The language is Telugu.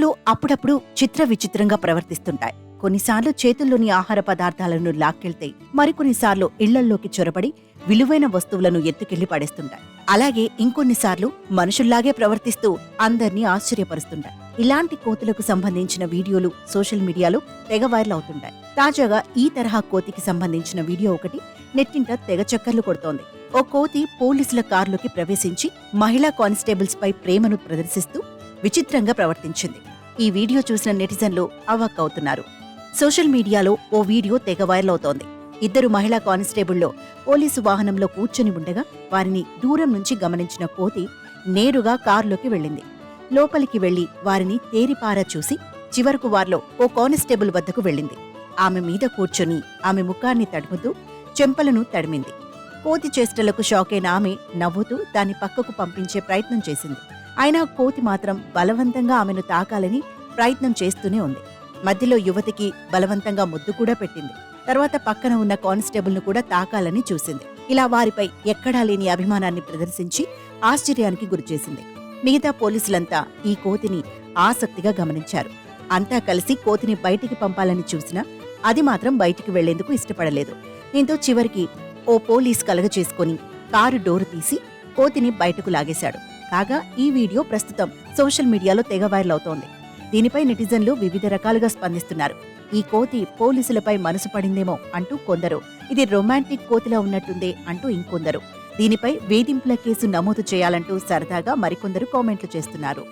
కోతులు అప్పుడప్పుడు చిత్ర విచిత్రంగా ప్రవర్తిస్తుంటాయి. కొన్నిసార్లు చేతుల్లోని ఆహార పదార్థాలను లాక్కెళ్తాయి, మరికొన్నిసార్లు ఇళ్లల్లోకి చొరబడి విలువైన వస్తువులను ఎత్తుకెళ్లి పడేస్తుంటాయి. అలాగే ఇంకొన్నిసార్లు మనుషుల్లాగే ప్రవర్తిస్తూ అందర్నీ ఆశ్చర్యపరుస్తుంటాయి. ఇలాంటి కోతులకు సంబంధించిన వీడియోలు సోషల్ మీడియాలో తెగ వైరల్ అవుతుంటాయి. తాజాగా ఈ తరహా కోతికి సంబంధించిన వీడియో ఒకటి నెట్టింట తెగ చక్కర్లు కొడుతోంది. ఓ కోతి పోలీసుల కారులోకి ప్రవేశించి మహిళా కానిస్టేబుల్స్ పై ప్రేమను ప్రదర్శిస్తూ విచిత్రంగా ప్రవర్తించింది. ఈ వీడియో చూసిన నెటిజన్లు అవాక్కవుతున్నారు. సోషల్ మీడియాలో ఓ వీడియో తెగ వైరల్ అవుతోంది. ఇద్దరు మహిళా కానిస్టేబుల్లో పోలీసు వాహనంలో కూర్చొని ఉండగా వారిని దూరం నుంచి గమనించిన కోతి నేరుగా కారులోకి వెళ్ళింది. లోపలికి వెళ్లి వారిని తేరిపారా చూసి చివరకు వారిలో ఓ కానిస్టేబుల్ వద్దకు వెళ్ళింది. ఆమె మీద కూర్చొని ఆమె ముఖాన్ని తడుముతూ చెంపలను తడిమింది. కోతి చేష్టలకు షాకైన ఆమె నవ్వుతూ దాన్ని పక్కకు పంపించే ప్రయత్నం చేసింది. అయినా కోతి మాత్రం బలవంతంగా ఆమెను తాకాలని ప్రయత్నం చేస్తూనే ఉంది. మధ్యలో యువతికి బలవంతంగా ముద్దు కూడా పెట్టింది. తర్వాత పక్కన ఉన్న కానిస్టేబుల్ను కూడా తాకాలని చూసింది. ఇలా వారిపై ఎక్కడా లేని అభిమానాన్ని ప్రదర్శించి ఆశ్చర్యానికి గురిచేసింది. మిగతా పోలీసులంతా ఈ కోతిని ఆసక్తిగా గమనించారు. అంతా కలిసి కోతిని బయటికి పంపాలని చూసినా అది మాత్రం బయటికి వెళ్లేందుకు ఇష్టపడలేదు. దీంతో చివరికి ఓ పోలీస్ కలగచేసుకుని కారు డోరు తీసి కోతిని బయటకు లాగేశాడు. కాగా ఈ వీడియో ప్రస్తుతం సోషల్ మీడియాలో తెగ వైరల్ అవుతోంది. దీనిపై నెటిజన్లు వివిధ రకాలుగా స్పందిస్తున్నారు. ఈ కోతి పోలీసులపై మనసు పడిందేమో అంటూ కొందరు, ఇది రొమాంటిక్ కోతిలా ఉన్నట్టుందే అంటూ ఇంకొందరు, దీనిపై వేధింపుల కేసు నమోదు చేయాలంటూ సరదాగా మరికొందరు కామెంట్లు చేస్తున్నారు.